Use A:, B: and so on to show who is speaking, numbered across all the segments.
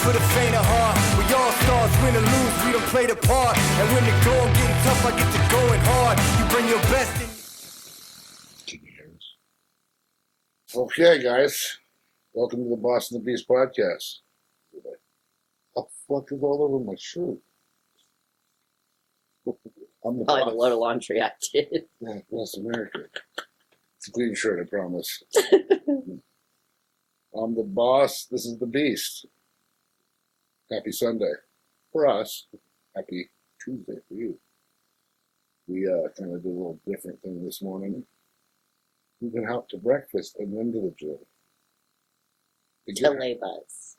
A: for the faint of heart. We all stars, win or lose, we don't play the part. And when the going getting tough, I get to going hard. You bring your best in.
B: Okay, guys. Welcome to the Boston the Beast podcast. What the fuck is all over my shirt? I'm the
C: Probably
B: boss.
C: the load of laundry I did.
B: Yeah, West America. It's a clean shirt, I promise. I'm the boss. This is the Beast. Happy Sunday for us. Happy Tuesday for you. We kind of did a little different thing this morning. We went out to breakfast and then to the gym.
C: To lay buzz.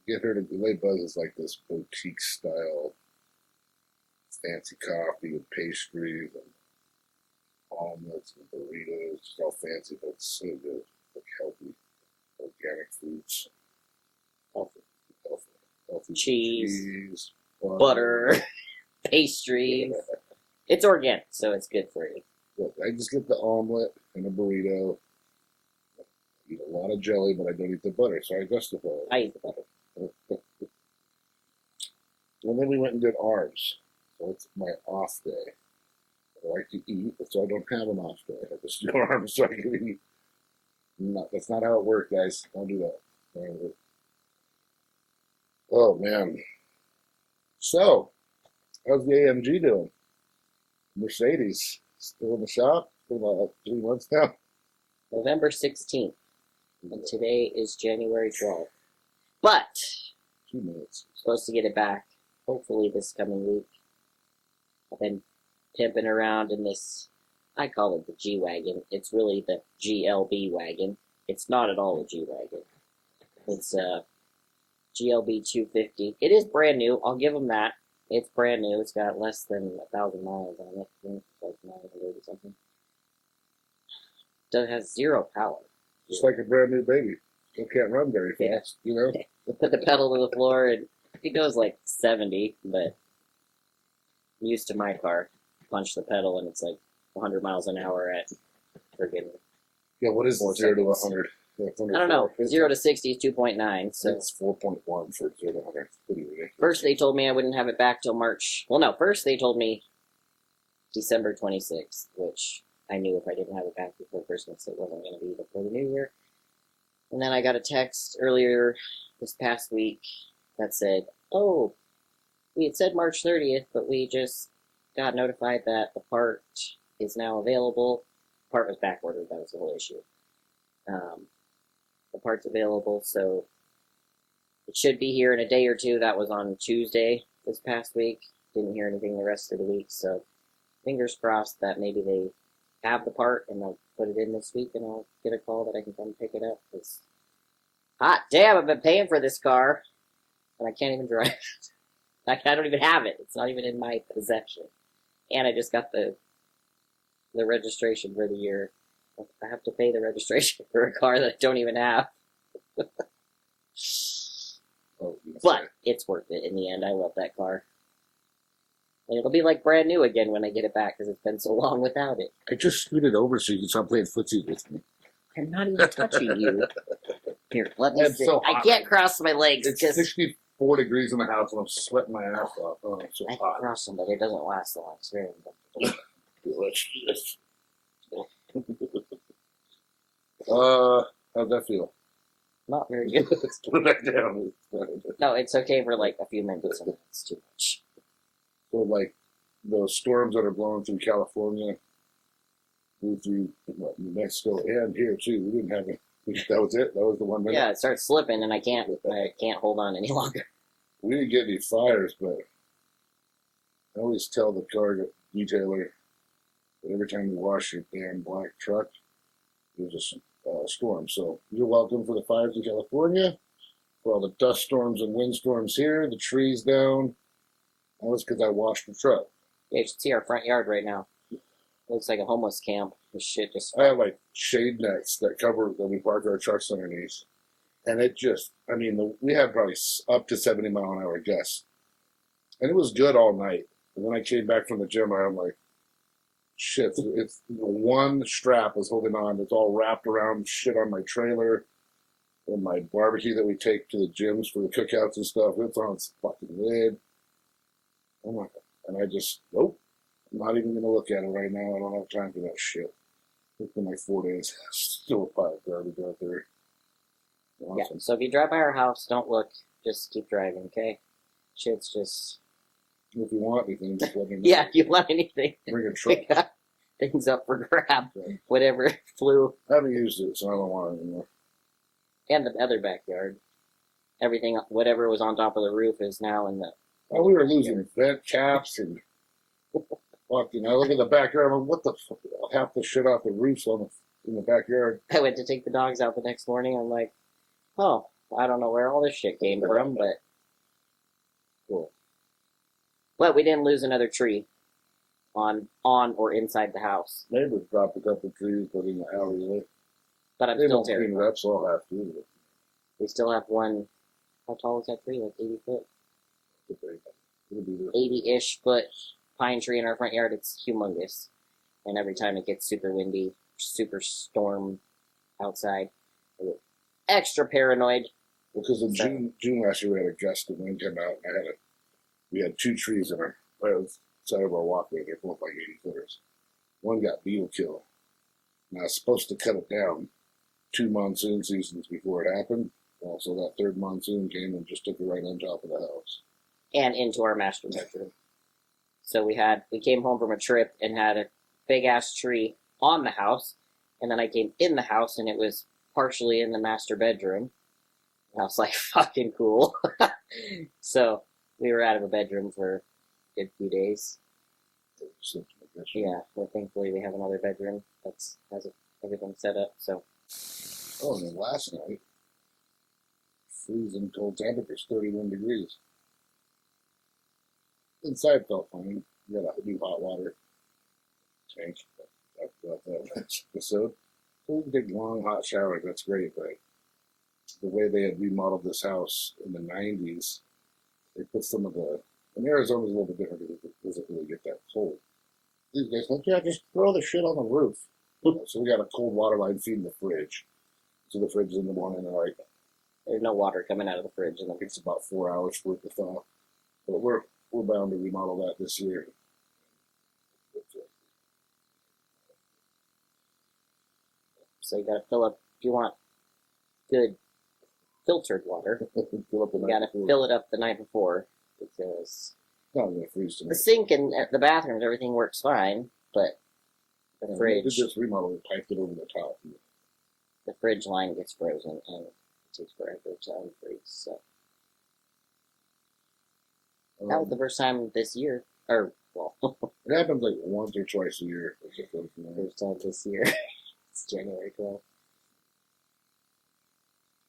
B: Get her to lay buzz is like this boutique style, fancy coffee with pastries and omelets and burritos. It's all fancy, but it's so good. Like healthy, organic foods, healthy
C: Cheese,
B: butter.
C: butter, pastries. It's organic, so it's good for you.
B: Look, I just get the omelet and a burrito. I eat a lot of jelly, but I don't eat the butter, so I justify it.
C: I eat the butter.
B: And then we went and did arms. So it's my off day. I like to eat, so I don't have an off day. I just do arms so I can eat. No, that's not how it works, guys. Don't do that. Oh, man. So, how's the AMG doing? Mercedes, still in the shop? Been about 3 months now.
C: November 16th. And today is January 12th. But,
B: 2 minutes.
C: supposed to get it back, hopefully this coming week. I've been pimping around in this, I call it the G-Wagon. It's really the GLB wagon. It's not at all a G-Wagon. It's a GLB 250. It is brand new, I'll give them that. It's brand new. It's got less than 1,000 miles on it. I think it's like 900 or something. It has zero power.
B: Just like a brand new baby. Still can't run very fast, you know?
C: Put the pedal to the floor and it goes like 70, but I'm used to my car. Punch the pedal and it's like 100 miles an hour at friggin'
B: Yeah, what is
C: 4
B: 0 to
C: seconds.
B: 100? Yeah,
C: I don't know. 0 to 60 is 2.9. So
B: it's 4.1 for 0 to 100. Pretty ridiculous.
C: first they told me I wouldn't have it back till March. Well, no. First they told me December 26th, which I knew if I didn't have it back before Christmas, it wasn't going to be before the New Year. And then I got a text earlier this past week that said, "Oh, we had said March 30th, but we just got notified that the part is now available." The part was back ordered. That was the whole issue. The part's available, so it should be here in a day or two. That was on Tuesday this past week. Didn't hear anything the rest of the week, so fingers crossed that maybe they have the part and they'll put it in this week and I'll get a call that I can come pick it up. Because, hot damn, I've been paying for this car and I can't even drive it. Like, I don't even have it. It's not even in my possession. And I just got the registration for the year. I have to pay the registration for a car that I don't even have.
B: Oh,
C: But it's worth it in the end. I love that car. And it'll be like brand new again when I get it back because it's been so long without it.
B: I just scooted over so you can stop playing footsie with me.
C: I'm not even touching you. Here, let me
B: It's
C: sit.
B: so
C: I
B: hot.
C: can't cross my legs
B: It's
C: because
B: 64 degrees in the house and I'm sweating my ass off. Oh, it's so
C: I can
B: hot.
C: cross them, but it doesn't last long. It's very uncomfortable.
B: Delicious. How's that feel?
C: Not very good.
B: Let's put it back down.
C: No, it's okay for like a few minutes and it's too much.
B: So, like, those storms that are blowing through California, blew through New Mexico and here, too. We didn't have it. That was it? That was the one minute?
C: Yeah, it starts slipping and I can't hold on any longer.
B: We didn't get any fires, but I always tell the car detailer that every time you wash your damn black truck, there's a storm. So you're welcome for the fires in California, for all the dust storms and windstorms here, the trees down. That was because I washed the truck.
C: Yeah, you should see our front yard right now. Looks like a homeless camp. This shit just...
B: I have like shade nets that cover that we park our trucks underneath. And it just, I mean, we had probably up to 70 mile an hour gusts. And it was good all night. And when I came back from the gym, I'm like, shit, it's one strap is holding on. It's all wrapped around shit on my trailer. And my barbecue that we take to the gyms for the cookouts and stuff, it's on its fucking lid. Oh my God. And I just, nope. I'm not even going to look at it right now. I don't have time for that shit. It's been like 4 days. Still a pile of garbage out there. Awesome.
C: Yeah, so if you drive by our house, don't look. Just keep driving, okay? Shit's just...
B: If you want anything, just let me know.
C: Yeah, if you want anything,
B: Bring a truck.
C: we got things up for grab.
B: Okay.
C: Whatever flew.
B: I haven't used it, so I don't want it anymore.
C: And the other backyard. Everything, whatever was on top of the roof is now in the...
B: Oh, we were losing vent caps and fucking. I look at the backyard. I'm like, what the fuck? Half the shit off the roofs in the backyard.
C: I went to take the dogs out the next morning. I'm like, oh, I don't know where all this shit came from, but
B: Cool.
C: But we didn't lose another tree on or inside the house.
B: Neighbors dropped a couple trees, but in the alleyway.
C: But I'm
B: They
C: still
B: don't clean
C: terrified.
B: it up, so I'll have to.
C: We still have one. How tall is that tree? Like 80 foot?
B: It'll be there.
C: 80-ish foot pine tree in our front yard. It's humongous. And every time it gets super windy, super storm outside, I get extra paranoid.
B: Because in June last year, we had a gust of wind come out, and we had 2 trees in our side of our walkway. They're both like 80 footers. One got beetle killed. And I was supposed to cut it down 2 monsoon seasons before it happened. So that third monsoon came and just took it right on top of the house.
C: And into our master bedroom. So we came home from a trip and had a big ass tree on the house, and then I came in the house and it was partially in the master bedroom. And I was like, fucking cool. So we were out of a bedroom for a good few days. Yeah, well, thankfully we have another bedroom that's has everything set up. So.
B: Oh, and then last night, freezing cold temperatures, 31 degrees. Inside felt fine. We got a new hot water tank. Talked about that last episode. So we can take long hot showers. That's great, but the way they had remodeled this house in the 90s, they put some of the. In Arizona's a little bit different because it doesn't really get that cold. These guys like, yeah, just throw the shit on the roof. So we got a cold water line feeding the fridge. So the fridge is in the morning, and like,
C: There's no water coming out of the fridge. And
B: it's about 4 hours worth of thaw. But we're bound to remodel that this year.
C: So you gotta fill up, if you want good filtered water,
B: Fill up the
C: you
B: night
C: gotta
B: before.
C: fill it up the night before, because
B: Not gonna freeze
C: the
B: tonight.
C: sink and the bathrooms, everything works fine, but the
B: We
C: fridge,
B: just remodeled it, piped it over the top.
C: the fridge line gets frozen and it takes forever to unfreeze. So that was the first time this year, or well,
B: It happens like once or twice a year.
C: first time this year. It's January 12th.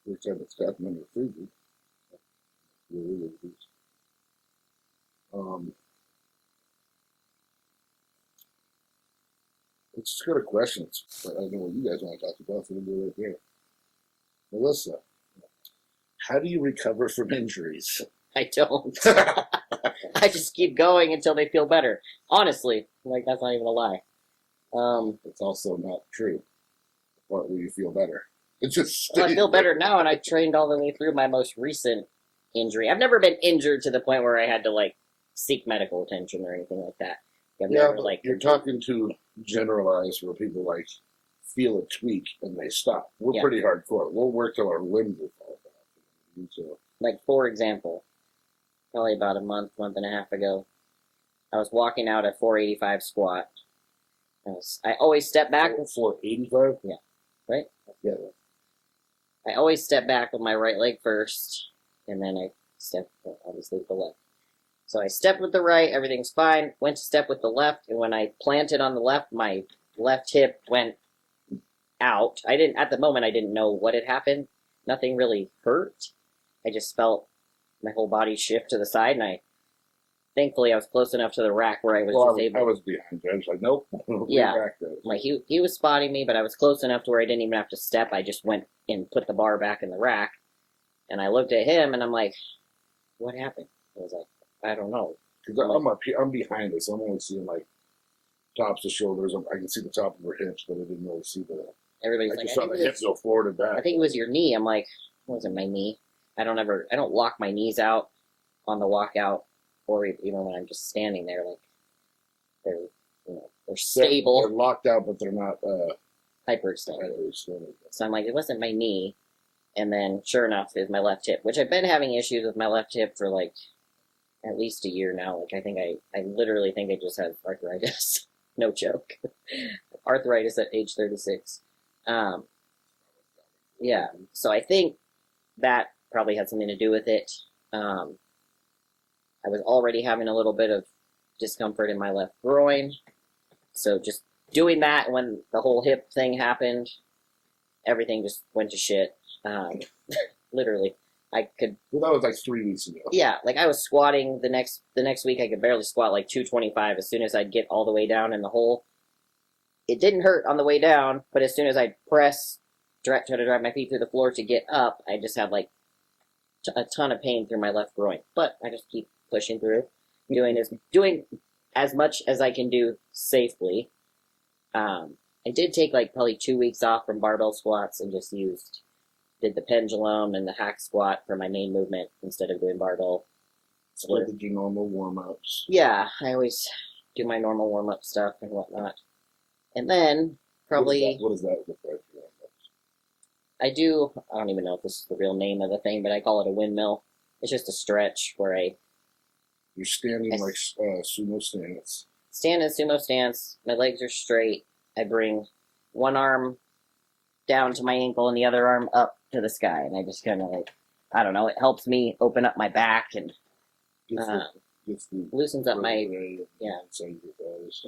B: Every time it's gotten under the freezer. Really is. Let's just go to questions. But I know what you guys want to talk about, so we'll do it right there. Melissa, how do you recover from injuries?
C: I don't. I just keep going until they feel better. Honestly, like that's not even a lie.
B: It's also not true. The part where you feel better. It's just
C: Well, I feel better now, and I trained all the way through my most recent injury. I've never been injured to the point where I had to like seek medical attention or anything like that. I've
B: Yeah,
C: never,
B: but
C: like,
B: you're talking to generalized where people like feel a tweak and they stop. We're
C: Yeah.
B: pretty hardcore. We'll work till our limbs will fall back. So,
C: like for example, probably about a month and a half ago, I was walking out at 485 squat. I always step back.
B: 485?
C: Right?
B: Yeah.
C: I always step back with my right leg first, and then I step, obviously, with the left. So I stepped with the right, everything's fine. Went to step with the left, and when I planted on the left, my left hip went out. At the moment, I didn't know what had happened. Nothing really hurt. I just felt my whole body shift to the side, and thankfully, I was close enough to the rack where I was
B: Well,
C: just able.
B: I was behind you. I was like, nope.
C: Yeah.
B: Back there.
C: Like he was spotting me, but I was close enough to where I didn't even have to step. I just went and put the bar back in the rack, and I looked at him, and I'm like, "What happened?" I was like, "I don't know."
B: Because I'm up here. I'm behind this. I'm only seeing like tops of shoulders. I can see the top of her hips, but I didn't really see the.
C: Everybody's
B: I
C: like,
B: just saw the hips go forward and
C: I
B: back.
C: think it was your knee. I'm like, wasn't my knee. I don't lock my knees out on the walkout, or even when I'm just standing there, like they're stable.
B: They're locked out, but they're not
C: Hyperextended. So I'm like, it wasn't my knee. And then, sure enough, it was my left hip, which I've been having issues with my left hip for like at least a year now. Like, I literally think I just have arthritis. No joke. Arthritis at age 36. Yeah. So I think that probably had something to do with it. I was already having a little bit of discomfort in my left groin. So just doing that, when the whole hip thing happened, everything just went to shit. Literally, I could.
B: Well, that was like 3 weeks ago.
C: Yeah, like I was squatting the next week. I could barely squat like 225. As soon as I'd get all the way down in the hole, it didn't hurt on the way down, but as soon as I'd try to drive my feet through the floor to get up, I just had like a ton of pain through my left groin. But I just keep pushing through, doing as much as I can do safely. I did take like probably 2 weeks off from barbell squats and just did the pendulum and the hack squat for my main movement instead of doing barbell.
B: So did your normal warm-ups?
C: Yeah, I always do my normal warm-up stuff and whatnot. And then probably...
B: What does that look like for warm-ups?
C: I don't even know if this is the real name of the thing, but I call it a windmill. It's just a stretch where
B: You're standing like sumo stance.
C: Stand in sumo stance. My legs are straight. I bring one arm down to my ankle and the other arm up to the sky. And I just kind of like, I don't know, it helps me open up my back and loosens up my,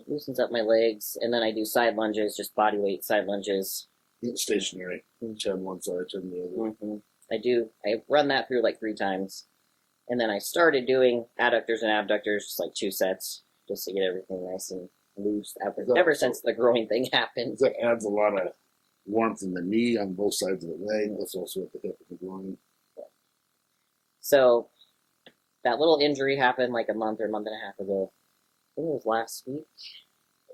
C: loosens up my legs. And then I do side lunges, just body weight side lunges.
B: Stationary. 10 one side, 10 the other.
C: Mm-hmm. I run that through like 3 times. And then I started doing adductors and abductors, just like 2 sets, just to get everything nice and loose ever since the growing thing happened.
B: That adds a lot of warmth in the knee on both sides of the leg. That's also at the hip and the groin.
C: So that little injury happened like a month and a half ago. I think it was last week.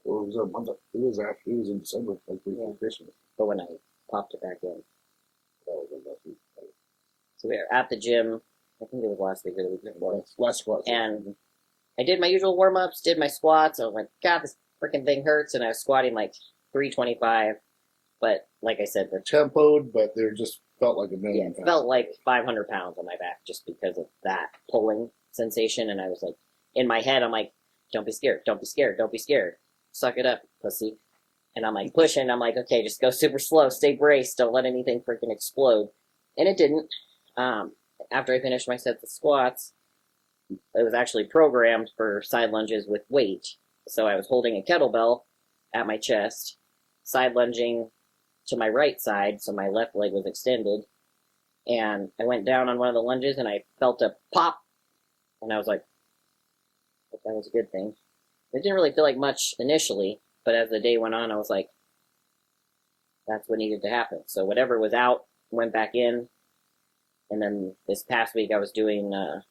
B: Or it was a month. It was in December, like before Christmas.
C: But when I popped it back in. So we were at the gym. I think it was last week or the week before.
B: Last squat.
C: And I did my usual warm-ups, did my squats. I was like, God, this freaking thing hurts. And I was squatting like 325. But like I said,
B: they're tempoed, but they just felt like a million pounds.
C: It felt like 500 pounds on my back just because of that pulling sensation. And I was like, in my head, I'm like, don't be scared, don't be scared, don't be scared. Suck it up, pussy. And I'm like pushing. I'm like, okay, just go super slow, stay braced, don't let anything freaking explode. And it didn't. After I finished my sets of squats, it was actually programmed for side lunges with weight. So I was holding a kettlebell at my chest, side lunging to my right side, so my left leg was extended. And I went down on one of the lunges and I felt a pop. And I was like, that was a good thing. It didn't really feel like much initially, but as the day went on, I was like, that's what needed to happen. So whatever was out went back in. And then this past week I was doing the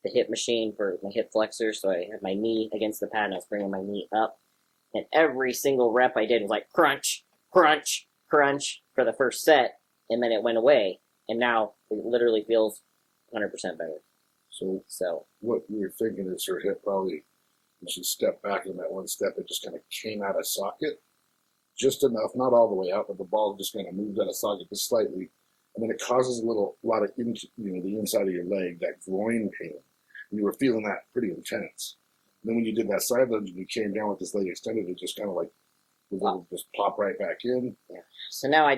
C: hip machine for my hip flexor. So I had my knee against the pad and I was bringing my knee up. And every single rep I did was like crunch, crunch, crunch for the first set. And then it went away. And now it literally feels 100% better.
B: So what you're thinking is her hip probably, when she stepped back in that one step, it just kind of came out of socket. Just enough, not all the way out, but the ball just kind of moved out of socket just slightly. And then it causes a lot of, the inside of your leg, that groin pain. And you were feeling that pretty intense. And then when you did that side lunge and you came down with this leg extended, it just kind of like, just pop right back in.
C: Yeah. So now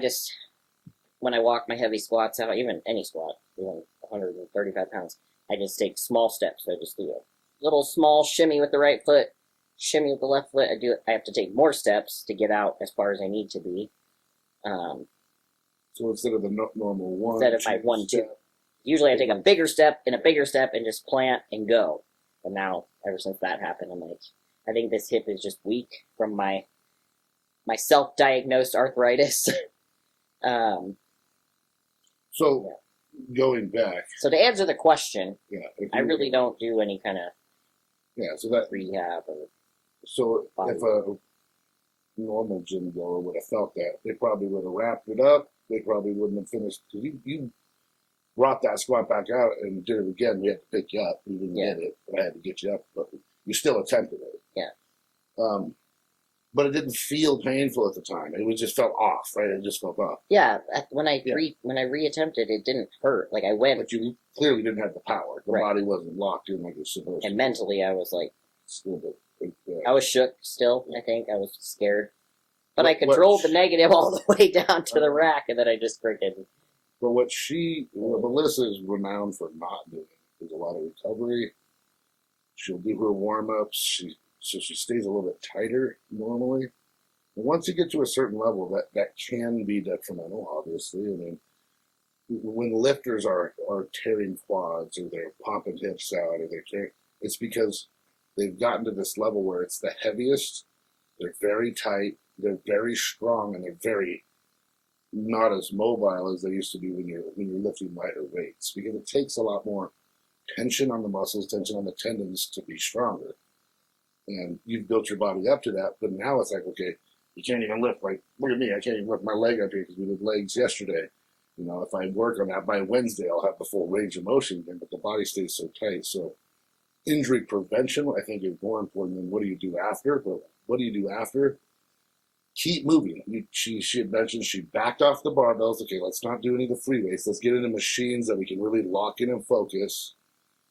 C: when I walk my heavy squats out, even any squat, even 135 pounds, I just take small steps. So I just do a little small shimmy with the right foot, shimmy with the left foot. I have to take more steps to get out as far as I need to be.
B: So instead of the normal one,
C: instead of my 1, 2, usually I take a bigger step and just plant and go. And now, ever since that happened, I'm like, I think this hip is just weak from my self-diagnosed arthritis.
B: Going back.
C: So to answer the question, I really don't do any kind of rehab or.
B: So if a normal gym goer would have felt that, they probably would have wrapped it up, they probably wouldn't have finished. Because you brought that squat back out and did it again. We had to pick you up. We didn't get it, but I had to get you up. But you still attempted it.
C: Yeah.
B: But it didn't feel painful at the time. It just felt off, right? It just felt off.
C: Yeah, when I reattempted, it didn't hurt. Like I went,
B: but you clearly didn't have the power. The body wasn't locked in like it was supposed to.
C: And mentally, I was like,
B: yeah.
C: I was shook still. I think I was scared, but I controlled the negative all the way down to the rack, and then I just freaking.
B: But what Melissa is renowned for not doing is a lot of recovery. She'll do her warm ups. So she stays a little bit tighter normally. And once you get to a certain level, that can be detrimental, obviously. I mean, when lifters are tearing quads or they're popping hips out or they're tearing, it's because they've gotten to this level where it's the heaviest, they're very tight, they're very strong, and they're very not as mobile as they used to be when you're lifting lighter weights, because it takes a lot more tension on the muscles, tension on the tendons to be stronger. And you've built your body up to that, but now it's like, okay, you can't even lift. Like, look at me, I can't even lift my leg up here because we did legs yesterday. You know, if I work on that by Wednesday, I'll have the full range of motion again, but the body stays so tight. So injury prevention, I think, is more important than what do you do after. But what do you do after? Keep moving. She had mentioned she backed off the barbells. Okay, let's not do any of the free weights. Let's get into machines that we can really lock in and focus.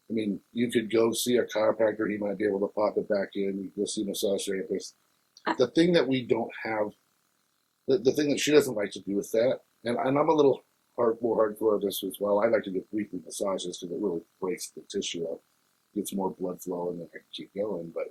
B: I mean, you could go see a chiropractor. He might be able to pop it back in. You can go see a massage therapist. The thing that we don't have, the thing that she doesn't like to do with that, and I'm a little more hardcore of this as well. I like to get weekly massages because it really breaks the tissue up, gets more blood flow, and then I can keep going. But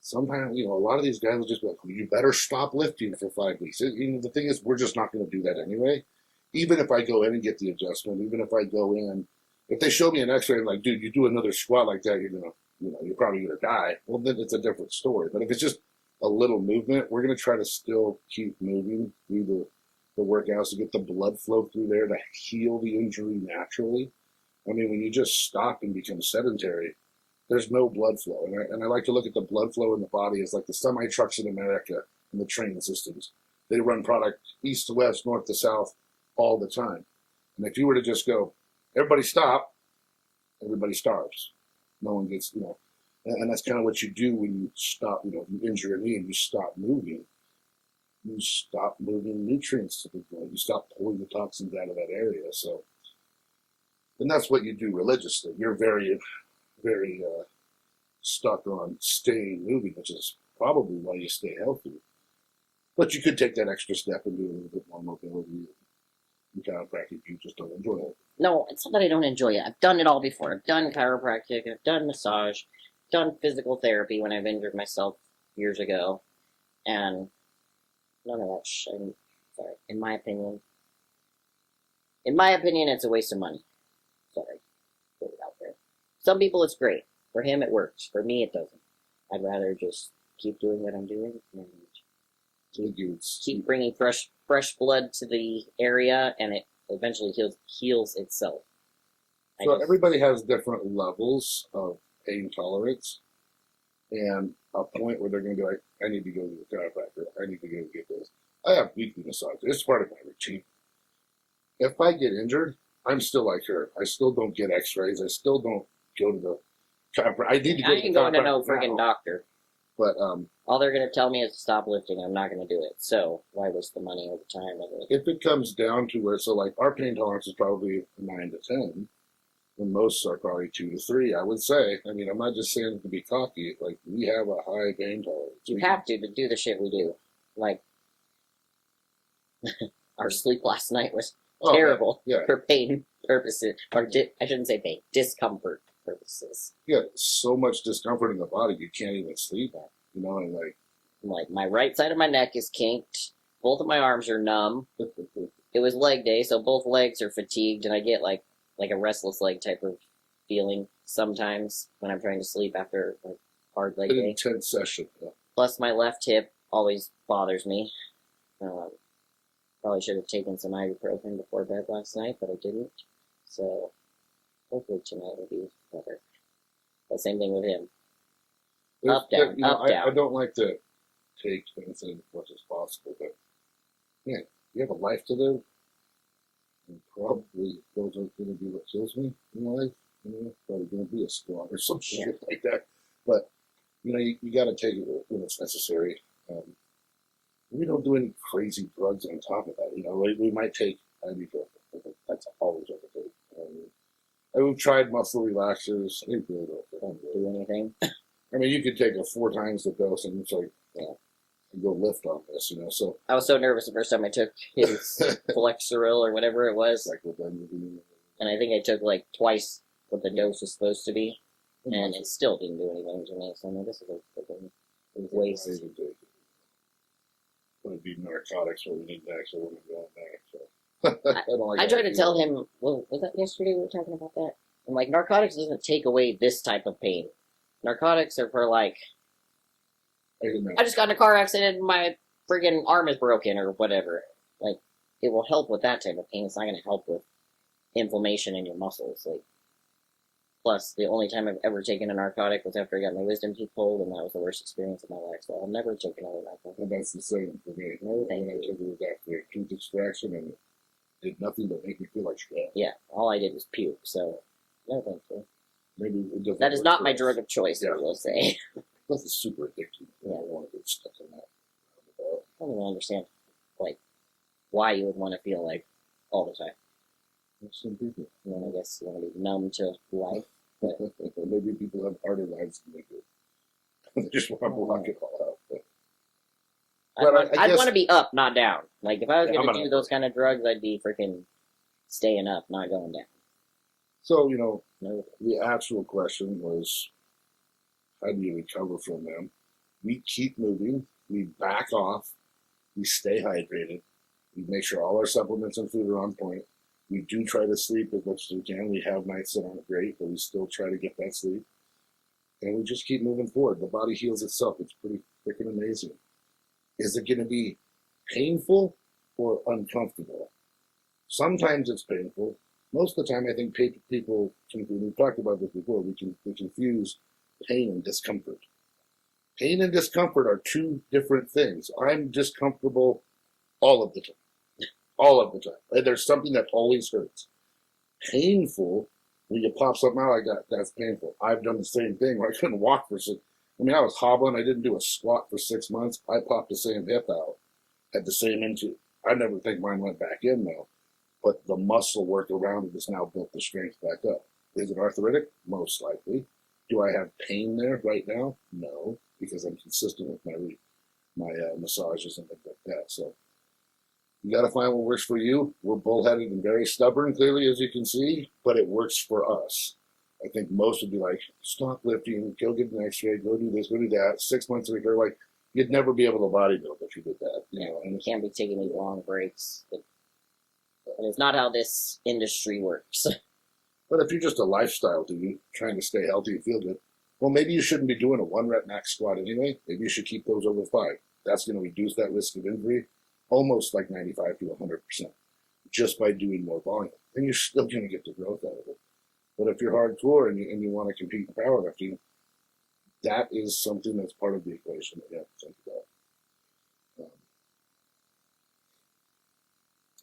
B: sometimes, a lot of these guys will just be like, you better stop lifting for 5 weeks. The thing is, we're just not going to do that anyway. Even if I go in and get the adjustment, even if I go in, if they show me an X-ray and like, dude, you do another squat like that, you're probably gonna die. Well, then it's a different story. But if it's just a little movement, we're gonna try to still keep moving through the workouts to get the blood flow through there to heal the injury naturally. I mean, when you just stop and become sedentary, there's no blood flow. And I like to look at the blood flow in the body as like the semi trucks in America and the train systems. They run product east to west, north to south, all the time. And if you were to just go, everybody stop, everybody starves. No one gets, and that's kind of what you do when you stop, you injure a knee and you stop moving. You stop moving nutrients to the blood. You stop pulling the toxins out of that area. So, and that's what you do religiously. You're very, very stuck on staying moving, which is probably why you stay healthy. But you could take that extra step and do a little bit more mobility. Chiropractic, you just don't enjoy it.
C: No, it's not that I don't enjoy it. I've done it all before. I've done chiropractic, I've done massage, done physical therapy when I've injured myself years ago, and none of that shit. Sorry, in my opinion, it's a waste of money. Sorry, put it out there. Some people it's great. For him, it works. For me, it doesn't. I'd rather just keep doing what I'm doing and keep bringing fresh blood to the area, and it eventually heals itself.
B: So everybody has different levels of pain tolerance, and a point where they're going to be like, I need to go to the chiropractor. I need to go get this. I have weekly massage. It's part of my routine. If I get injured, I'm still like her. I still don't get X-rays. I still don't go to the chiropractor. I need to go to the chiropractor. I ain't going to no friggin'
C: doctor.
B: But
C: all they're going to tell me is to stop lifting. I'm not going to do it. So why waste the money over time?
B: If it comes down to where, so like our pain tolerance is probably 9 to 10, and most are probably 2 to 3. I would say. I mean, I'm not just saying it to be cocky. Like we have a high pain tolerance.
C: You have to do the shit we do. Like our sleep last night was terrible for pain purposes, or I shouldn't say pain, discomfort purposes.
B: Yeah, so much discomfort in the body you can't even sleep. And
C: like my right side of my neck is kinked. Both of my arms are numb. It was leg day, so both legs are fatigued, and I get like a restless leg type of feeling sometimes when I'm trying to sleep after a hard leg day.
B: Intense session. Yeah.
C: Plus, my left hip always bothers me. Probably should have taken some ibuprofen before bed last night, but I didn't. So hopefully tonight will be better. But same thing with him. Up, down, up, down.
B: I don't like to take things in as much as possible, but man, you have a life to live, and probably those are going to be what kills me in life. Probably going to be a squat or some shit like that. But you got to take it when it's necessary. We don't do any crazy drugs on top of that. We might take ibuprofen. That's always what we take. And we've tried muscle relaxers. They really don't
C: do anything.
B: I mean, you could take 4 times the dose and it's like, and go lift on this, So
C: I was so nervous the first time I took his Flexeril or whatever it was. And I think I took like twice what the dose was supposed to be. And it still didn't do anything to me. So I mean, this is a waste.
B: It would be narcotics what we need next, or we're going there. So
C: I tried to tell him, well, was that yesterday we were talking about that? I'm like, narcotics doesn't take away this type of pain. Narcotics are for like, I just got in a car accident and my friggin' arm is broken or whatever. Like, it will help with that type of pain. It's not going to help with inflammation in your muscles. Like, plus, the only time I've ever taken a narcotic was after I got my wisdom teeth pulled, and that was the worst experience of my life. So I'll never take another narcotic.
B: And that's the same for me.
C: No, thank
B: I took it after a tooth extraction, and it did nothing but make me feel like shit.
C: Yeah, all I did was puke. So no, thank you.
B: Maybe it doesn't.
C: That is not my drug of choice. I will say.
B: Plus, it's super addictive.
C: Yeah.
B: I don't want to get stuck in that.
C: I don't even understand, like, why you would want to feel like all the time.
B: Some people.
C: I guess you want to be numb to life. But
B: maybe people have harder lives than they do. They just want to block it all out.
C: I'd want to be up, not down. Like, if I was going to do those kind of drugs, I'd be freaking staying up, not going down.
B: So, the actual question was, how do you recover from them? We keep moving. We back off. We stay hydrated. We make sure all our supplements and food are on point. We do try to sleep as much as we can. We have nights that aren't great, but we still try to get that sleep. And we just keep moving forward. The body heals itself. It's pretty freaking amazing. Is it going to be painful or uncomfortable? Sometimes it's painful. Most of the time, I think people, we've talked about this before, we confuse pain and discomfort. Pain and discomfort are two different things. I'm discomfortable all of the time. All of the time. There's something that always hurts. Painful, when you pop something out like that, that's painful. I've done the same thing where I couldn't walk for 6 I was hobbling. I didn't do a squat for 6 months. I popped the same hip out. Had the same into. I never think mine went back in, though. But the muscle work around it has now built the strength back up. Is it arthritic? Most likely. Do I have pain there right now? No, because I'm consistent with my massages and things like that. So you got to find what works for you. We're bullheaded and very stubborn, clearly, as you can see, but it works for us. I think most would be like, stop lifting, go get an x-ray, go do this, go do that. 6 months of recovery, like, you'd never be able to bodybuild if you did that.
C: And you can't be taking these long breaks. And it's not how this industry works.
B: But if you're just a lifestyle dude, trying to stay healthy and feel good, well, maybe you shouldn't be doing a 1-rep max squat anyway. Maybe you should keep those over 5. That's going to reduce that risk of injury almost like 95 to 100% just by doing more volume. And you're still going to get the growth out of it. But if you're hardcore and you want to compete in powerlifting, that is something that's part of the equation that you have to think about.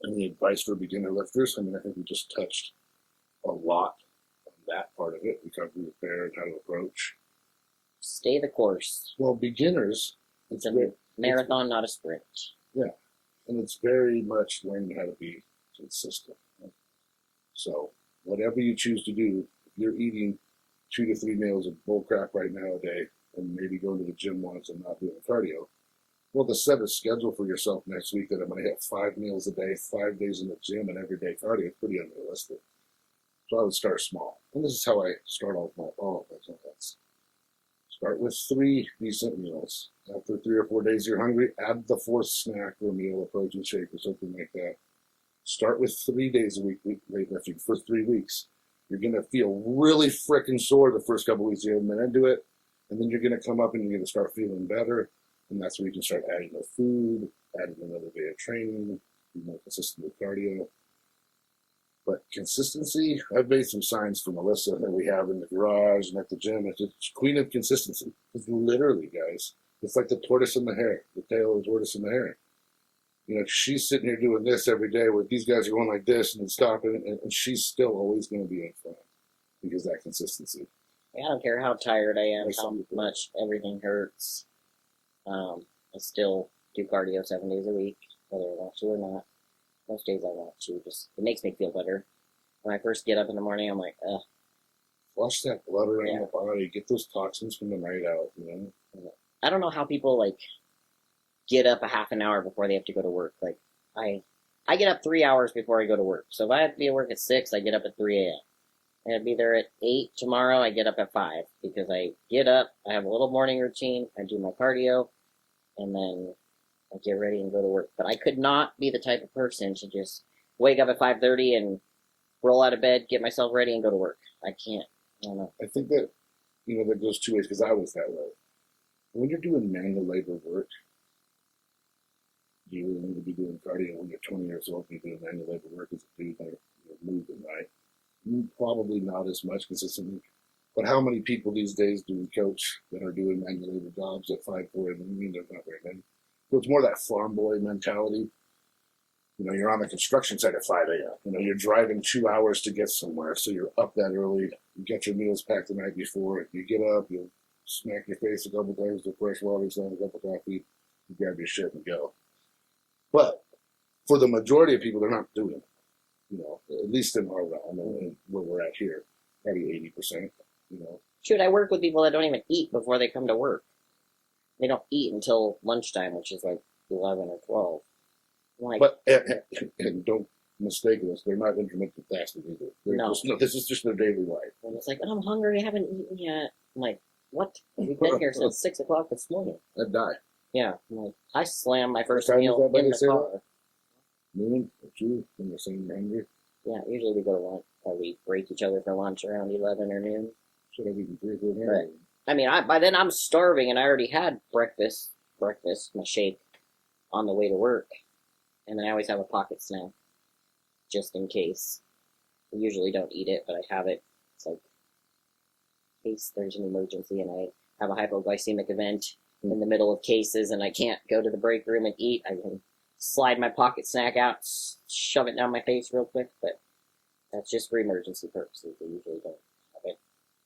B: Any advice for beginner lifters? I mean, I think we just touched a lot on that part of it, recovery, repair, and how to approach.
C: Stay the course.
B: Well, beginners,
C: it's a marathon, not a sprint.
B: Yeah, and it's very much learning how to be consistent. So whatever you choose to do, if you're eating 2 to 3 meals of bull crap right now a day, and maybe going to the gym once and not doing cardio, well, to set a schedule for yourself next week that I'm going to have 5 meals a day, 5 days in the gym, and every day cardio is pretty unrealistic. So I would start small. And this is how I start all of my clients. Start with 3 decent meals. After 3 or 4 days you're hungry, add the 4th snack or meal, a protein shake or something like that. Start with 3 days a week weightlifting for 3 weeks. You're going to feel really freaking sore the first couple weeks you haven't been into it. And then you're going to come up and you're going to start feeling better. And that's where you can start adding more food, adding another day of training, be more consistent with cardio. But consistency, I've made some signs for Melissa that we have in the garage and at the gym. It's queen of consistency. It's literally, guys, it's like the tortoise and the hare, the tail of the tortoise and the hare. You know, she's sitting here doing this every day where these guys are going like this and then stopping, and she's still always going to be in front because that consistency.
C: I don't care how tired I am,
B: Like
C: how
B: some people.
C: much everything hurts. I still do cardio 7 days a week, whether I want to or not. Most days I want to. Just it makes me feel better. When I first get up in the morning, I'm like, ugh.
B: Flush that blood around
C: Yeah.
B: the body, get those toxins from the night out, you know?
C: I don't know how people like get up a half an hour before they have to go to work. Like I get up 3 hours before I go to work. So if I have to be at work at 6, I get up at 3 a.m. And I'd be there at 8 tomorrow. I get up at 5 because I get up, I have a little morning routine, I do my cardio, and then I get ready and go to work. But I could not be the type of person to just wake up at 5:30 and roll out of bed, get myself ready, and go to work. I can't. I don't know.
B: I think that, you know, that goes two ways because I was that way. When you're doing manual labor work, you really need to be doing cardio when you're 20 years old. You're doing manual labor work as a dude, like you're moving, right? Probably not as much consistently. But how many people these days do we coach that are doing manual labor jobs at 5, 4 in the morning? There's not very many. So it's more that farm boy mentality. You know, you're on the construction site at 5 a.m. You know, you're driving 2 hours to get somewhere, so you're up that early. You get your meals packed the night before. You get up, you smack your face a couple times with fresh water, slam a cup of coffee, you grab your shit and go. But for the majority of people, they're not doing it. You know, at least in our realm and where we're at here, probably 80%. You know,
C: Shoot, I work with people that don't even eat before they come to work. They don't eat until lunchtime, which is like 11 or 12. I'm like,
B: but and don't mistake us, they're not intermittent fasting either.
C: No.
B: This is just their daily life.
C: and it's like, I'm hungry, I haven't eaten yet. I'm like, what? We've been here since 6 o'clock this morning.
B: I'd die.
C: Yeah, I'm like, I slammed my first
B: What time is
C: meal
B: that when
C: in
B: they
C: the
B: say
C: car.
B: Noon or 2 when you're saying you're hungry.
C: Yeah, usually we go to lunch, or we break each other for lunch around 11 or noon.
B: Should have eaten 3 or 4 meals.
C: Right. I mean, by then I'm starving, and I already had breakfast, my shake, on the way to work. And then I always have a pocket snack, just in case. I usually don't eat it, but I have it. It's like, in case there's an emergency and I have a hypoglycemic event in the middle of cases and I can't go to the break room and eat, I can slide my pocket snack out, shove it down my face real quick, but that's just for emergency purposes. I usually don't have it.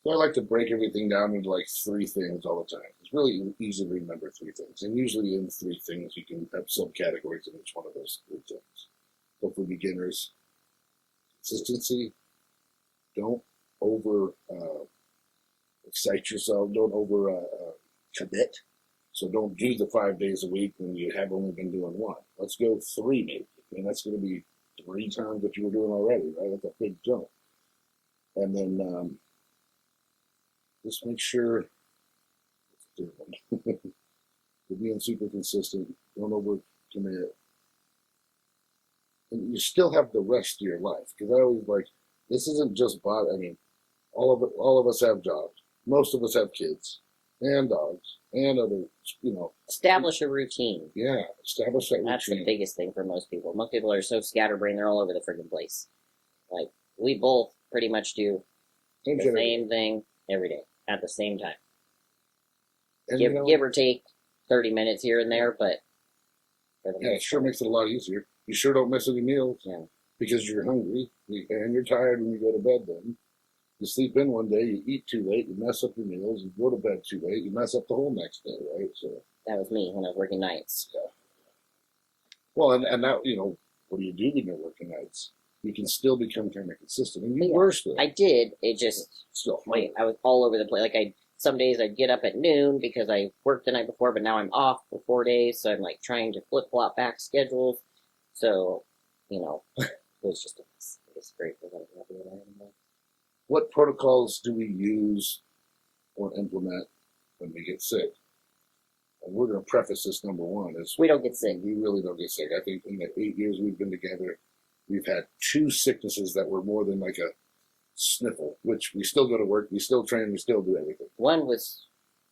B: So I like to break everything down into like 3 things all the time. It's really easy to remember 3 things. And usually in 3 things, you can have subcategories in each one of those 3 things. So for beginners, consistency, don't over excite yourself, don't over commit. So don't do the 5 days a week when you have only been doing 1. Let's go 3 maybe. And that's going to be 3 times what you were doing already, right? That's a big jump. And then just make sure you're being super consistent. Don't overcommit. And you still have the rest of your life. Because I always like, this isn't just body. I mean, all of us have jobs. Most of us have kids and dogs and other, you know.
C: Establish a routine.
B: Yeah, establish that routine.
C: That's the biggest thing for most people. Most people are so scatterbrained, they're all over the friggin' place. Like, we both pretty much do the same thing every day at the same time.
B: And,
C: Give or take 30 minutes here and there, but for the
B: yeah, it
C: most
B: sure
C: part,
B: makes it a lot easier. You sure don't miss any meals
C: yeah.
B: because you're hungry and you're tired when you go to bed then. You sleep in one day, you eat too late, you mess up your meals, you go to bed too late, you mess up the whole next day, right? So
C: That was me when I was working nights.
B: well, and now, you know, what do you do when you're working nights? You can still become kind of consistent. And you
C: Yeah.
B: were still.
C: I did. It just,
B: Still
C: wait, I was all over the place. Like, some days I'd get up at noon because I worked the night before, but now I'm off for 4 days, so I'm like trying to flip flop back schedules. So, you know, it was just a mess. It's great for them to do that anymore.
B: What protocols do we use or implement when we get sick? And we're going to preface this number 1 is
C: We don't get sick.
B: we really don't get sick. I think in the 8 years we've been together, we've had 2 sicknesses that were more than like a sniffle, which we still go to work, we still train, we still do everything.
C: One was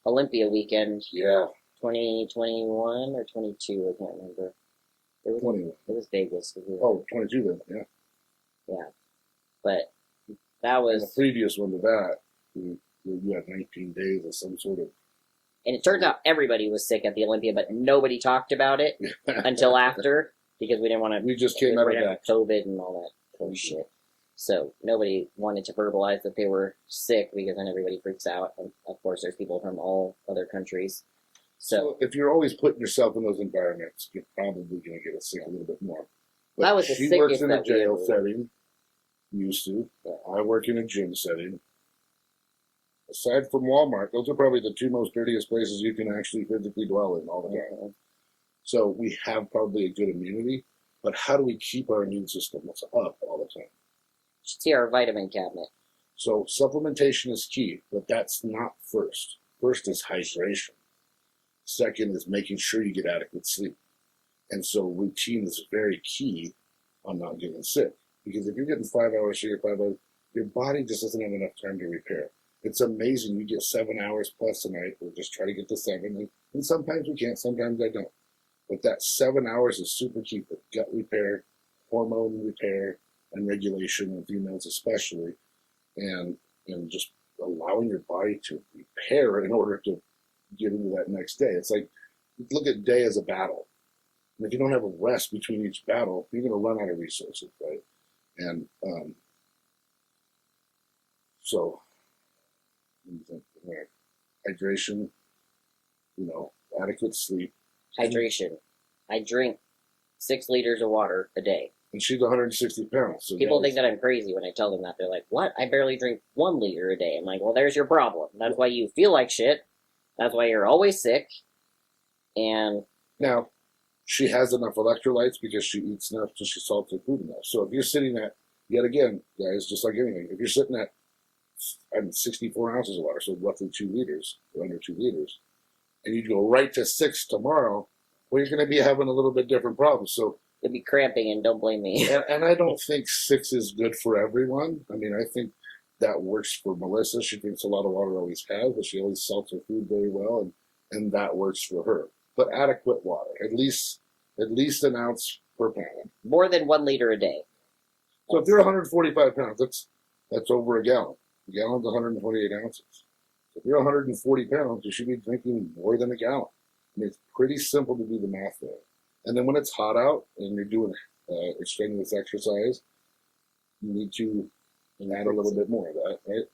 C: Olympia weekend,
B: Yeah,
C: 2021 or 22, I can't remember. It
B: 21.
C: was Vegas.
B: Oh, 22 then, yeah.
C: Yeah. But that
B: And the
C: was,
B: previous one to that, you had 19 days of some sort of.
C: and it turns out everybody was sick at the Olympia, but nobody talked about it until after. because we didn't want to.
B: We just came out of that.
C: COVID and all that cool shit. So nobody wanted to verbalize that they were sick because then everybody freaks out. And of course, there's people from all other countries. So
B: if you're always putting yourself in those environments, you're probably going to get sick a little bit more. But
C: that was the
B: she
C: sickest
B: works in a
C: that
B: jail
C: we
B: setting. Used to. I work in a gym setting. Aside from Walmart, those are probably the two most dirtiest places you can actually physically dwell in all the time. So we have probably a good immunity, but how do we keep our immune system up all the time?
C: You should see our vitamin cabinet.
B: So supplementation is key, but that's not first. First is hydration. Second is making sure you get adequate sleep. And so routine is very key on not getting sick. Because if you're getting 5 hours here, 5 hours, your body just doesn't have enough time to repair. It's amazing. You get 7 hours plus a night. We'll just try to get to 7. And sometimes we can't, sometimes I don't. But that 7 hours is super key for gut repair, hormone repair, and regulation in females especially. And just allowing your body to repair in order to get into that next day. It's like, look at day as a battle. And if you don't have a rest between each battle, you're going to run out of resources, right? And so, hydration, adequate sleep.
C: Hydration. I drink 6 liters of water a day.
B: And she's 160 pounds. So
C: people think that I'm crazy when I tell them that. They're like, what? I barely drink 1 liter a day. I'm like, well, there's your problem. That's why you feel like shit. That's why you're always sick. And
B: now, she has enough electrolytes because she eats enough and she salts her food enough. So if you're sitting at, yet again, guys, just like anything, if you're sitting at 64 ounces of water, so roughly 2 liters, or under 2 liters, and you go right to 6 tomorrow, well, you're going to be having a little bit different problems. So
C: you'll be cramping, and don't blame me.
B: and I don't think 6 is good for everyone. I mean, I think that works for Melissa. She drinks a lot of water, always has, but she always salts her food very well, and that works for her. But adequate water, at least an ounce per pound.
C: More than 1 liter a day.
B: So if you're 145 pounds, that's over a gallon. A gallon's 128 ounces. So if you're 140 pounds, you should be drinking more than a gallon. I mean, it's pretty simple to do the math there. And then when it's hot out and you're doing strenuous exercise, you need to add a little bit more of that, right?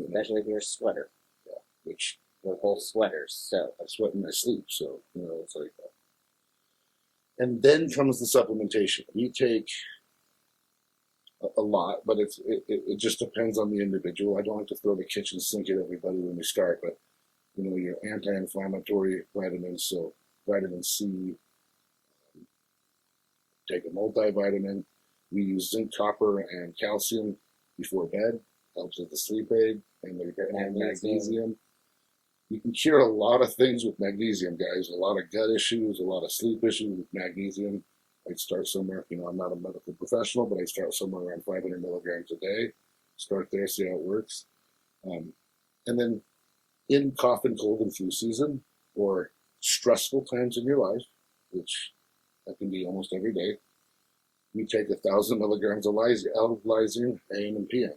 C: Especially if you're a sweater.
B: Yeah, which
C: we're both sweaters, so
B: I sweat in my sleep, so it's like that. And then comes the supplementation. We take a lot, but it just depends on the individual. I don't like to throw the kitchen sink at everybody when we start, but your anti-inflammatory vitamins, so vitamin C, take a multivitamin. We use zinc, copper, and calcium before bed. Helps with the sleep aid, and magnesium. You can cure a lot of things with magnesium, guys. A lot of gut issues, a lot of sleep issues with magnesium. I'd start somewhere, I'm not a medical professional, but I start somewhere around 500 milligrams a day. Start there, see how it works. And then in cough and cold and flu season, or stressful times in your life, which that can be almost every day, we take 1,000 milligrams of lysine, AM and PM.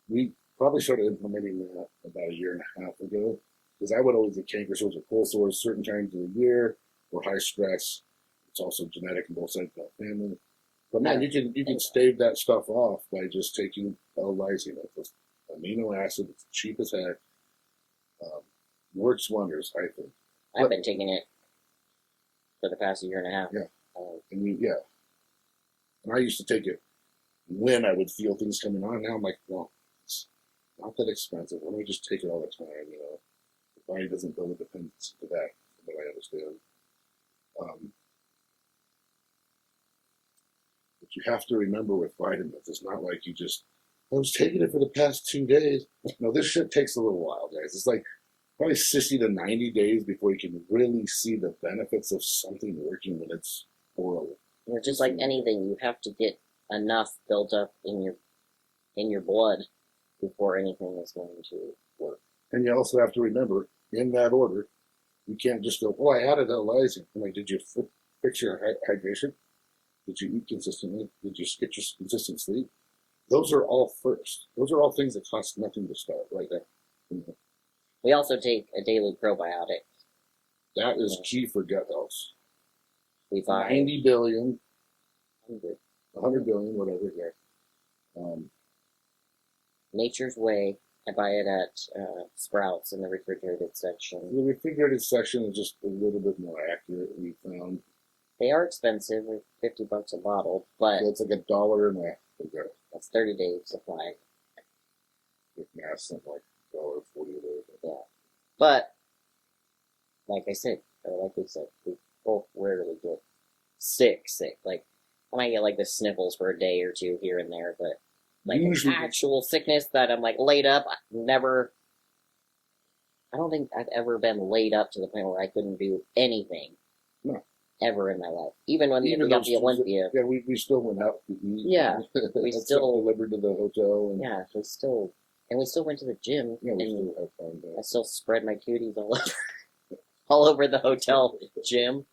B: We probably started implementing that about a year and a half ago, because I would always get canker sores or cold sores certain times of the year, or high stress. It's also genetic in both sides of the family. But man, you can stave that stuff off by just taking L-lysine. It's amino acid. It's cheap as heck. Works wonders, I think.
C: I've been taking it for the past year and a half.
B: Yeah. And I used to take it when I would feel things coming on. Now I'm like, well, it's not that expensive. Why don't we just take it all the time? The body doesn't build a dependency to that, from what I understand. But you have to remember with vitamins, it's not like I was taking it for the past 2 days. No, this shit takes a little while, guys. It's like probably 60 to 90 days before you can really see the benefits of something working when it's oral.
C: Just like anything, you have to get enough built up in your blood before anything is going to work.
B: And you also have to remember, in that order, you can't just go, I added L-lysine. I'm like, did you fix your hydration? Did you eat consistently? Did you get your consistent sleep? Those are all first. Those are all things that cost nothing to start right there.
C: We also take a daily probiotic.
B: That is key for gut health.
C: We buy
B: 90 billion,
C: 100.
B: 100 billion, whatever. Yeah.
C: Nature's Way. I buy it at Sprouts in the refrigerated section.
B: The refrigerated section is just a little bit more accurate. We found
C: They are expensive, they're $50 a bottle, but
B: so it's like $1 and a.
C: that's 30-day supply.
B: With mass and like $1.40 a day.
C: Yeah, but like I said, or like we said, we both rarely get sick. Like I might get like the sniffles for a day or two here and there, but like
B: Usually-
C: actual sickness that I'm like laid up, never. I don't think I've ever been laid up to the point where I couldn't do anything.
B: No.
C: Ever in my life. Even when we got
B: those
C: the Olympia.
B: Yeah, we still went out to eat.
C: Yeah, we
B: That's
C: still-
B: delivered to the hotel. And,
C: Yeah, we still went to the gym.
B: yeah, we
C: and
B: still have fun there.
C: I still spread my cuties all over, all over the hotel gym.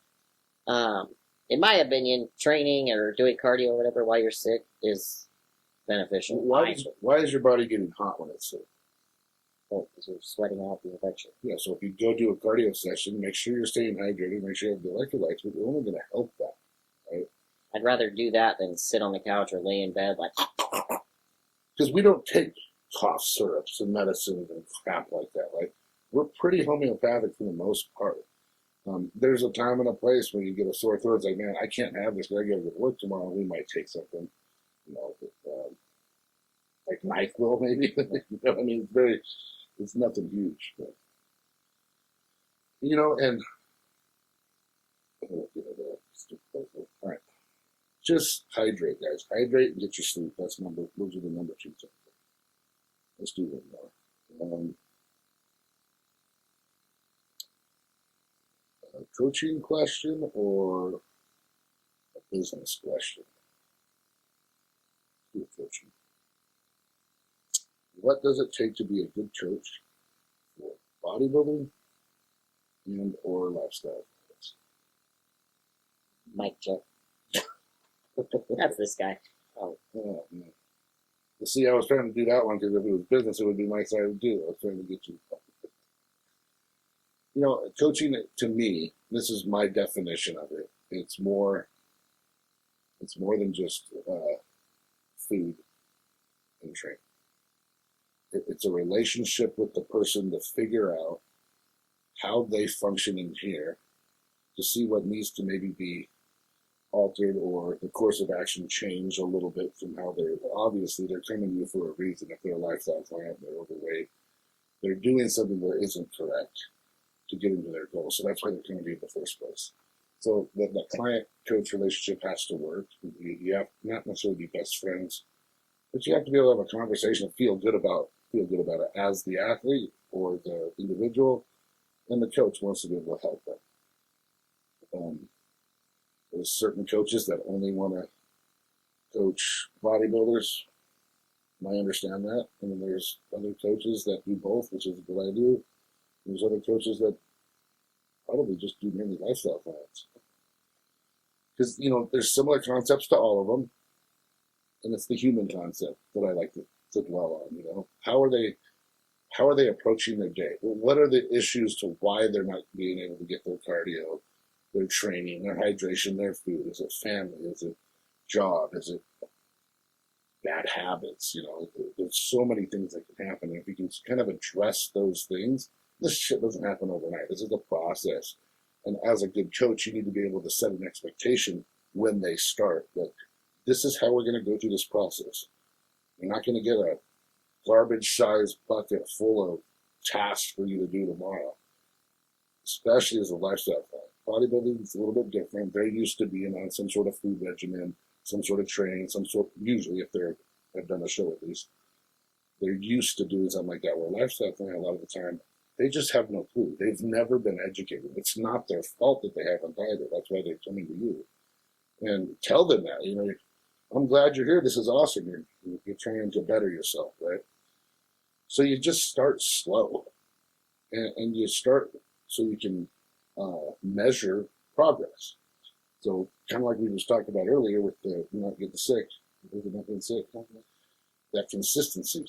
C: In my opinion, training or doing cardio or whatever while you're sick is beneficial.
B: Why is your body getting hot when it's sick?
C: Because you're sweating out the infection.
B: Yeah, so if you go do a cardio session, make sure you're staying hydrated, make sure you have the electrolytes, but they're only going to help that.
C: I'd rather do that than sit on the couch or lay in bed like.
B: Because we don't take cough syrups and medicines and crap like that. Like, we're pretty homeopathic for the most part. There's a time and a place when you get a sore throat. It's like, man, I can't have this because I got to go to work tomorrow. We might take something, like NyQuil maybe. I mean, it's nothing huge, but and all right, just hydrate, guys. Hydrate and get your sleep. Those are the number 2 things. Let's do one more. A coaching question or a business question? Do coaching. What does it take to be a good coach for bodybuilding and or lifestyle?
C: Mic check. That's this guy.
B: Oh, no. See, I was trying to do that one because if it was business, it would be my side to do. I was trying to get you. Coaching to me, this is my definition of it. It's more than just food and training. It's a relationship with the person to figure out how they function in here, to see what needs to maybe be altered or the course of action change a little bit from how they're coming to you for a reason. If they're a lifestyle client, they're overweight, they're doing something that isn't correct to get into their goal. So that's why they're coming to you in the first place. So the client-coach relationship has to work. You have not necessarily be best friends, but you have to be able to have a conversation and feel good about it as the athlete or the individual, and the coach wants to be able to help them. There's certain coaches that only want to coach bodybuilders. I understand that. And then there's other coaches that do both, which is what I do. There's other coaches that probably just do mainly lifestyle clients. Because, there's similar concepts to all of them. And it's the human concept that I like to dwell on, How are they approaching their day? What are the issues to why they're not being able to get their cardio, their training, their hydration, their food? Is it family? Is it job? Is it bad habits? There's so many things that can happen. And if you can kind of address those things, this shit doesn't happen overnight. This is a process. And as a good coach, you need to be able to set an expectation when they start that this is how we're going to go through this process. You're not going to get a garbage-sized bucket full of tasks for you to do tomorrow, especially as a lifestyle client. Bodybuilding is a little bit different. They're used to being on some sort of food regimen, some sort of training, usually if they've done a show at least, they're used to doing something like that. Where lifestyle client, a lot of the time, they just have no clue. They've never been educated. It's not their fault that they haven't either. That's why they're coming to you. And tell them that, I'm glad you're here. This is awesome. You're trying to better yourself, right? So you just start slow, and you start so you can measure progress. So kind of like we just talked about earlier with the not getting sick, not getting sick, that consistency,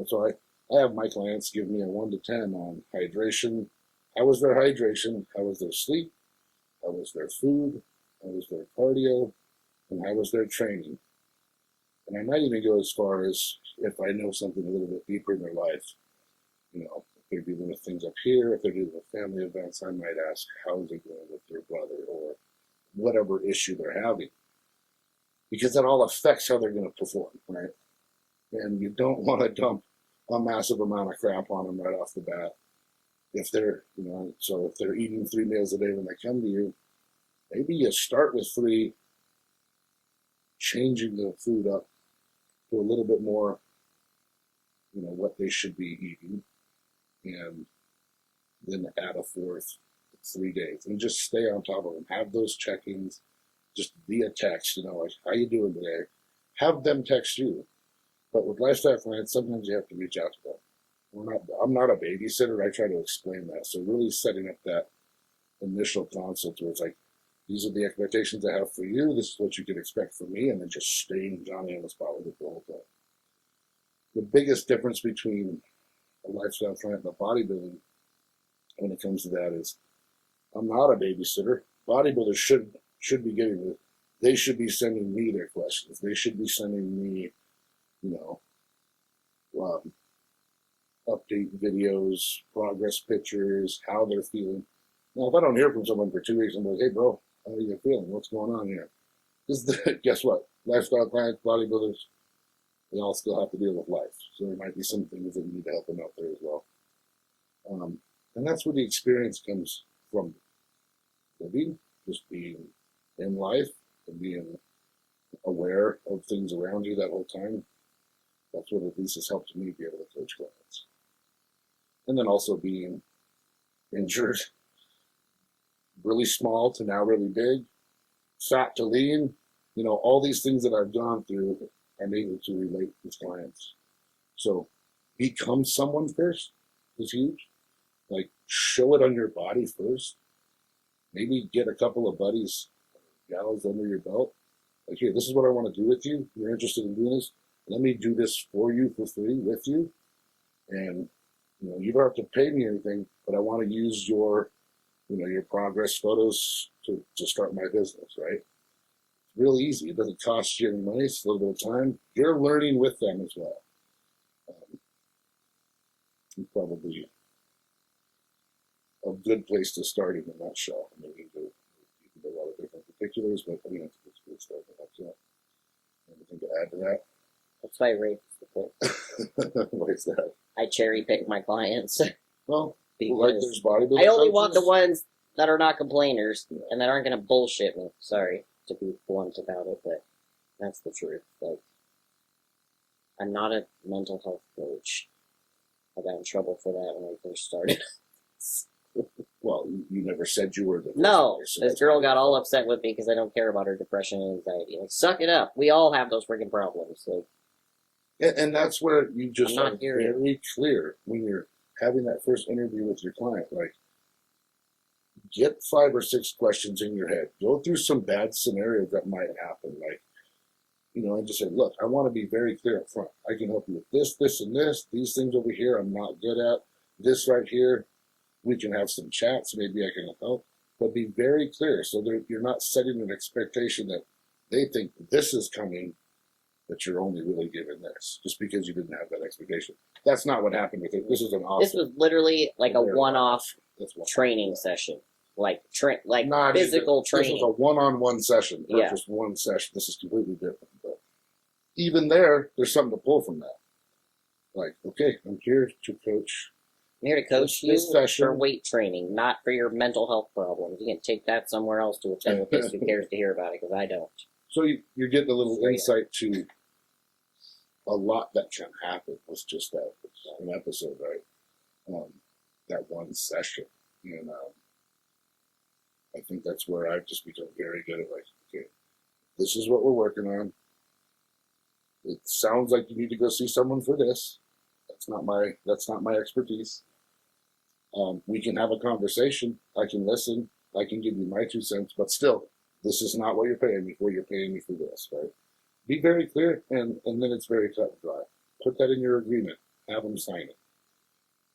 B: So I have my clients give me a 1 to 10 on hydration, How was their hydration? How was their sleep? How was their food? How was their cardio? And how was their training? And I might even go as far as, if I know something a little bit deeper in their life, you know, if they're dealing with things up here, if they're dealing with family events, I might ask, how's it going with your brother, or whatever issue they're having. Because that all affects how they're going to perform, right? And you don't want to dump a massive amount of crap on them right off the bat. If they're, you know, so if they're eating 3 meals a day when they come to you, maybe you start with 3, changing the food up to a little bit more, you know, what they should be eating, and then add a 4th 3 days, and just stay on top of them. Have those check-ins just via text, you know, like, how you doing today? Have them text you. But with lifestyle clients, sometimes you have to reach out to them. I'm not a babysitter. I try to explain that. So really setting up that initial consult where it's like, these are the expectations I have for you. This is what you can expect from me. And then just staying Johnny on the spot with it the whole time. The biggest difference between a lifestyle client and a bodybuilding when it comes to that is, I'm not a babysitter. Bodybuilders should be getting it. They should be sending me their questions. They should be sending me, you know, update videos, progress pictures, how they're feeling. Now, if I don't hear from someone for 2 weeks, I'm like, hey, bro, how are you feeling? What's going on here? Guess what? Lifestyle clients, bodybuilders, they all still have to deal with life. So there might be some things that need to help them out there as well. And that's where the experience comes from. Living, just being in life and being aware of things around you that whole time. That's what at least has helped me be able to coach clients. And then also being injured, really small to now really big, fat to lean, you know, all these things that I've gone through, I'm able to relate with clients. So become someone first is huge. Like, show it on your body first. Maybe get a couple of buddies, gals under your belt. Like, here, this is what I want to do with you. You're interested in doing this. Let me do this for you for free with you. And, you know, you don't have to pay me anything, but I want to use your, you know, your progress photos to start my business, right? It's real easy. It doesn't cost you any money. It's a little bit of time. You're learning with them as well. It's probably a good place to start in a nutshell. I mean, you can do a lot of different particulars, but I mean, it's a good start in a nutshell. Anything to add to that?
C: That's why Rafe is the pick.
B: What is that?
C: I cherry pick my clients.
B: Well, like there's bodybuilding.
C: I only want the ones that are not complainers and that aren't going to bullshit me. Sorry to be blunt about it, but that's the truth. Like, I'm not a mental health coach. I got in trouble for that when I first started.
B: Well, you never said you were the.
C: No, this girl got all upset with me because I don't care about her depression and anxiety. Like, suck it up. We all have those freaking problems. Like,
B: and that's where you just are
C: here.
B: Very clear when you're having that first interview with your client. Like, get 5 or 6 questions in your head. Go through some bad scenarios that might happen. Like, you know, and just say, look, I want to be very clear up front. I can help you with this, this, and this. These things over here I'm not good at. This right here, we can have some chats. Maybe I can help. But be very clear so that you're not setting an expectation that they think this is coming, but you're only really giving this just because you didn't have that expectation. That's not what happened with it. This is an awesome.
C: This was literally like a one-off training session. Like physical training.
B: This was a one-on-one session, or just one session. This is completely different. But even there's something to pull from that. Like, okay, I'm here to coach.
C: I'm here to coach you for weight training, not for your mental health problems. You can take that somewhere else to a therapist who cares to hear about it, because I don't. So
B: you're getting a little insight to a lot that can happen with just that an episode, right? That one session, and I think that's where I've just become very good at, like, okay, this is what we're working on. It sounds like you need to go see someone for this. That's not my expertise. We can have a conversation. I can listen. I can give you my 2 cents, but still, this is not what you're paying me for. You're paying me for this, right? Be very clear, and then it's very cut and dry. Put that in your agreement. Have them sign it.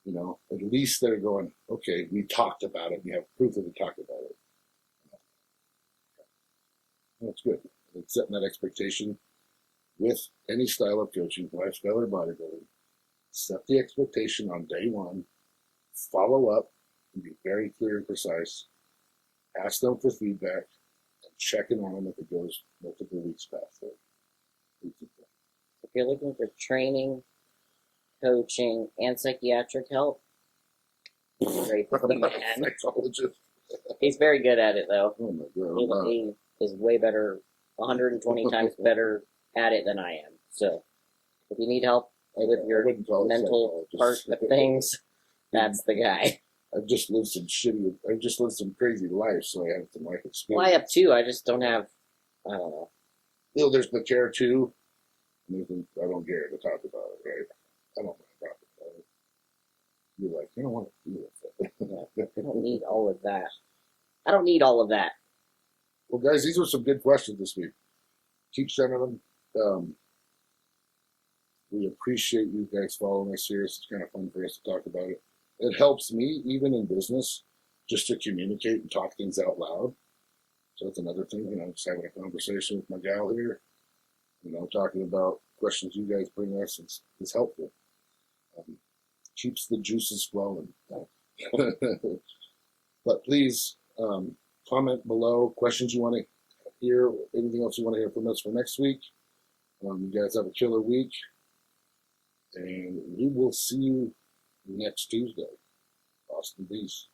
B: You know, at least they're going, okay, we talked about it. We have proof that we talked about it. That's good. And setting that expectation with any style of coaching, lifestyle or bodybuilding. Set the expectation on day one. Follow up and be very clear and precise. Ask them for feedback and check in on them if it goes multiple weeks past it.
C: If you're looking for training, coaching, and psychiatric help, Rafe is the man.
B: Psychologist.
C: He's very good at it, though.
B: Oh my God.
C: He is way better, 120 times better at it than I am. So, if you need help with your mental part of things, that's the guy.
B: I've just lived some crazy life, so I have some life experience.
C: Well, I have two. I just don't have, I don't know.
B: You know, there's the care too. I don't care to talk about it, right? I don't want to talk about it. You're like, you don't want to deal with it.
C: I don't need all of that. I don't need all of that.
B: Well, guys, these were some good questions this week. Keep sending them. We appreciate you guys following us here. It's kind of fun for us to talk about it. It helps me, even in business, just to communicate and talk things out loud. So that's another thing, you know, just having a conversation with my gal here, you know, talking about questions you guys bring us is helpful. Keeps the juices flowing. But please comment below questions you want to hear, anything else you want to hear from us for next week. You guys have a killer week, and we will see you next Tuesday. Austin, peace.